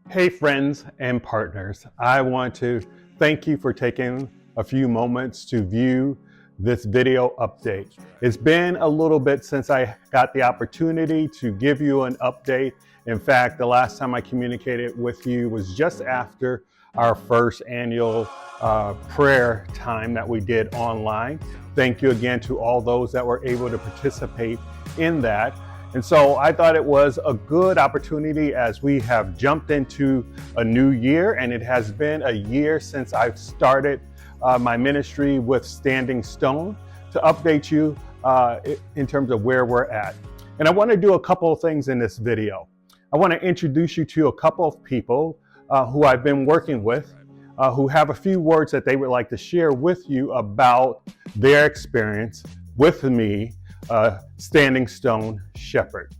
Hey friends and partners, I want to thank you for taking a few moments to view this video update. It's been a little bit since I got the opportunity to give you an update. In fact, the last time I communicated with you was just after our first annual prayer time that we did online. Thank you again to all those that were able to participate in that. And so I thought it was a good opportunity as we have jumped into a new year, and it has been a year since I've started my ministry with Standing Stone, to update you in terms of where we're at. And I want to do a couple of things in this video. I want to introduce you to a couple of people who I've been working with, who have a few words that they would like to share with you about their experience with me, Standing Stone Shepherd.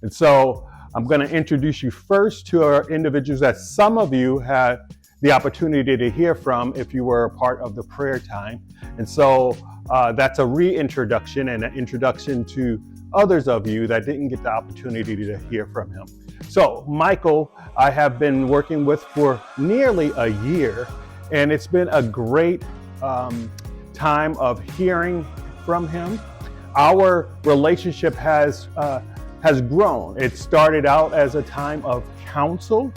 And so I'm going to introduce you first to our individuals that some of you had the opportunity to hear from if you were a part of the prayer time. And so that's a reintroduction and an introduction to others of you that didn't get the opportunity to hear from him. So Michael, I have been working with for nearly a year, and it's been a great time of hearing from him. Our relationship has grown. It started out as a time of counsel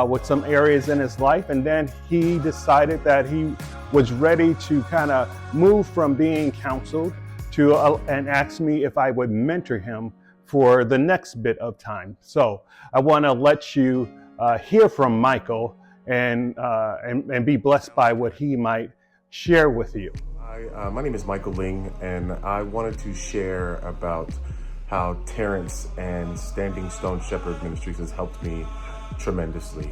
with some areas in his life, and then he decided that he was ready to kind of move from being counseled to and asked me if I would mentor him for the next bit of time. So I want to let you hear from Michael and be blessed by what he might share with you. Hi, my name is Michael Ling, and I wanted to share about how Terrence and Standing Stone Shepherd Ministries has helped me tremendously.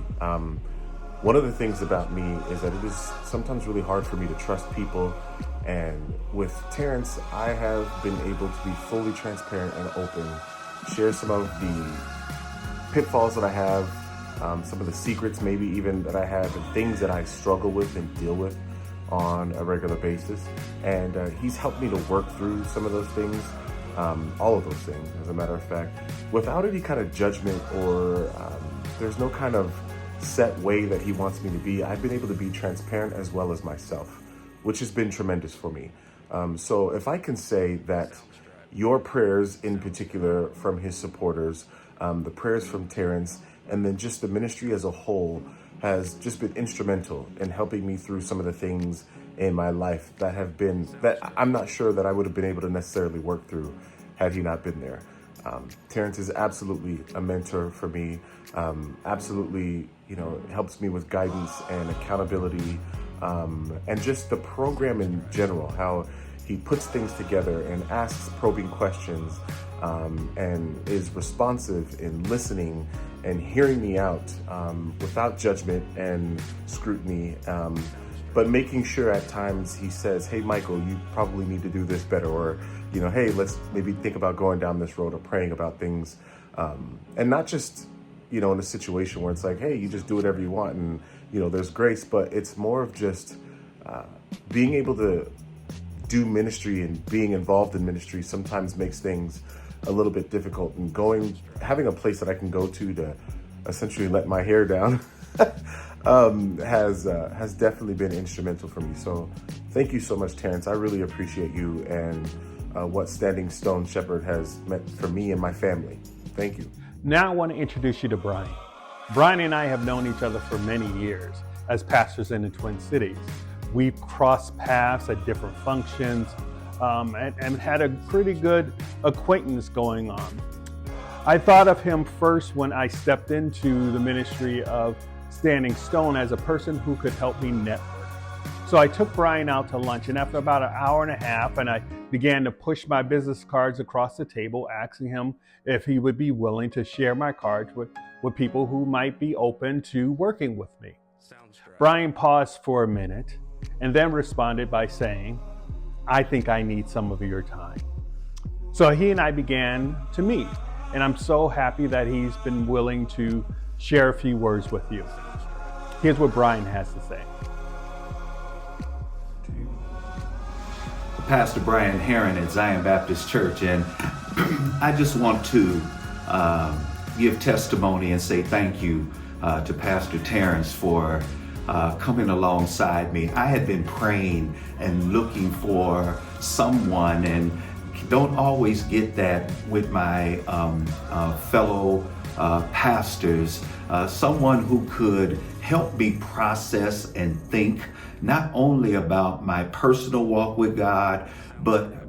One of the things about me is that it is sometimes really hard for me to trust people, and with Terrence, I have been able to be fully transparent and open, share some of the pitfalls that I have, some of the secrets maybe even that I have, and things that I struggle with and deal with on a regular basis. And he's helped me to work through some of those things, all of those things, as a matter of fact, without any kind of judgment or there's no kind of set way that he wants me to be. I've been able to be transparent as well as myself, which has been tremendous for me. So if I can say that your prayers in particular from his supporters, the prayers from Terrence, and then just the ministry as a whole has just been instrumental in helping me through some of the things in my life that I'm not sure that I would have been able to necessarily work through had he not been there. Terrence is absolutely a mentor for me, absolutely, helps me with guidance and accountability, and just the program in general, how he puts things together and asks probing questions, and is responsive in listening and hearing me out without judgment and scrutiny, but making sure at times he says, hey, Michael, you probably need to do this better, or, hey, let's maybe think about going down this road, or praying about things, and not just, in a situation where it's like, hey, you just do whatever you want and, there's grace, but it's more of just being able to do ministry and being involved in ministry sometimes makes things a little bit difficult, and having a place that I can go to essentially let my hair down has definitely been instrumental for me. So thank you so much, Terrence. I really appreciate you and what Standing Stone Shepherd has meant for me and my family. Thank you. Now I want to introduce you to Brian. Brian and I have known each other for many years as pastors in the Twin Cities. We've crossed paths at different functions, and had a pretty good acquaintance going on. I thought of him first when I stepped into the ministry of Standing Stone as a person who could help me network. So I took Brian out to lunch, and after about an hour and a half, and I began to push my business cards across the table, asking him if he would be willing to share my cards with people who might be open to working with me. Brian paused for a minute and then responded by saying, I think I need some of your time. So he and I began to meet, and I'm so happy that he's been willing to share a few words with you. Here's what Brian has to say. Pastor Brian Herron at Zion Baptist Church, and I just want to give testimony and say thank you to Pastor Terrence for coming alongside me. I had been praying and looking for someone, and don't always get that with my fellow pastors, someone who could help me process and think not only about my personal walk with God, but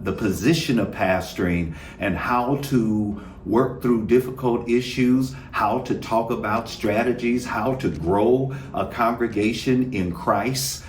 the position of pastoring and how to work through difficult issues, how to talk about strategies, how to grow a congregation in Christ.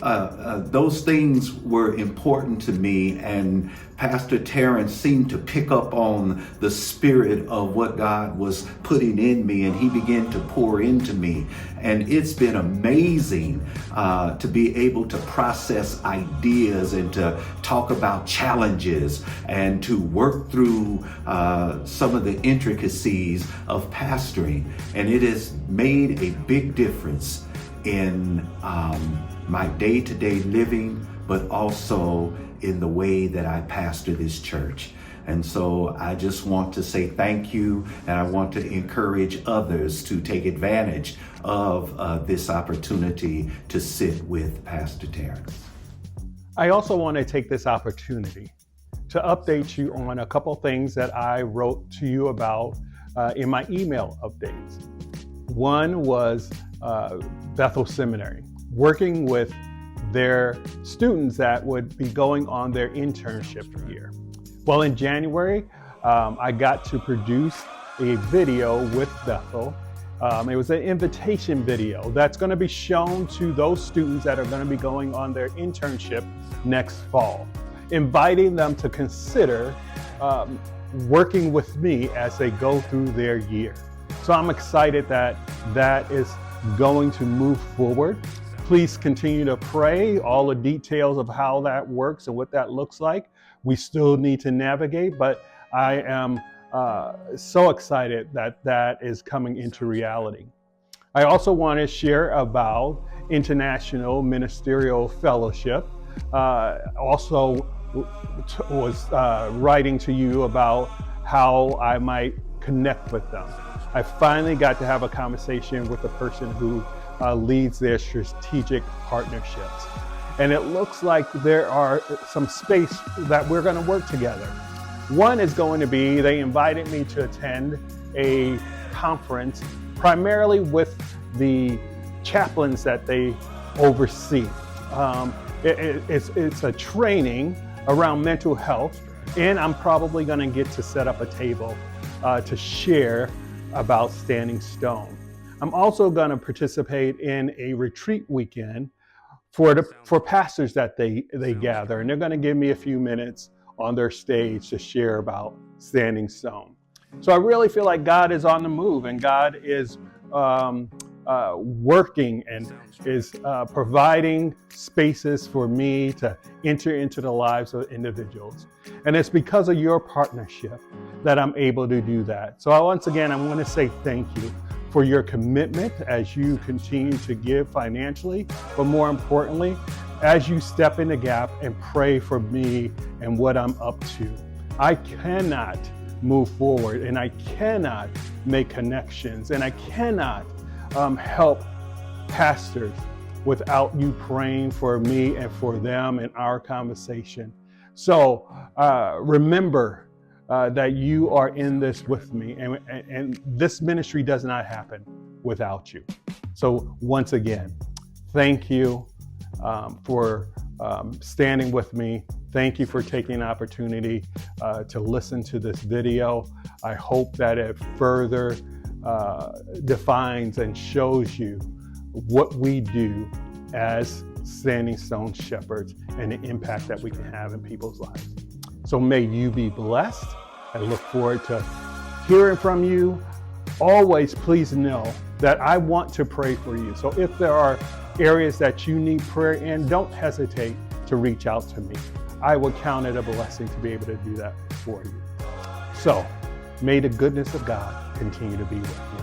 Those things were important to me, and Pastor Terrence seemed to pick up on the spirit of what God was putting in me, and he began to pour into me. And it's been amazing to be able to process ideas and to talk about challenges and to work through some of the intricacies of pastoring. And it has made a big difference in my day-to-day living, but also in the way that I pastor this church. And so I just want to say thank you, and I want to encourage others to take advantage of this opportunity to sit with Pastor Terrence. I also want to take this opportunity to update you on a couple things that I wrote to you about in my email updates. One was Bethel Seminary, working with their students that would be going on their internship year. Well, in January, I got to produce a video with Bethel. It was an invitation video that's going to be shown to those students that are going to be going on their internship next fall, inviting them to consider working with me as they go through their year. So I'm excited that that is going to move forward. Please continue to pray. All the details of how that works and what that looks like, we still need to navigate, but I am so excited that that is coming into reality. I also want to share about International Ministerial Fellowship. Also was writing to you about how I might connect with them. I finally got to have a conversation with the person who leads their strategic partnerships. And it looks like there are some space that we're going to work together. One is going to be, they invited me to attend a conference primarily with the chaplains that they oversee. It's a training around mental health, and I'm probably going to get to set up a table to share about Standing Stone. I'm also going to participate in a retreat weekend for pastors that they gather, and they're going to give me a few minutes on their stage to share about Standing Stone. So I really feel like God is on the move, and God is working and is providing spaces for me to enter into the lives of individuals. And it's because of your partnership that I'm able to do that. So once again, I want to say thank you for your commitment as you continue to give financially, but more importantly, as you step in the gap and pray for me and what I'm up to. I cannot move forward, and I cannot make connections, and I cannot help pastors without you praying for me and for them in our conversation. So remember that you are in this with me, and this ministry does not happen without you. So once again, thank you for standing with me. Thank you for taking an opportunity to listen to this video. I hope that it further defines and shows you what we do as Standing Stone Shepherds and the impact that we can have in people's lives. So may you be blessed. I look forward to hearing from you. Always please know that I want to pray for you. So if there are areas that you need prayer in, don't hesitate to reach out to me. I will count it a blessing to be able to do that for you. So may the goodness of God continue to be with you.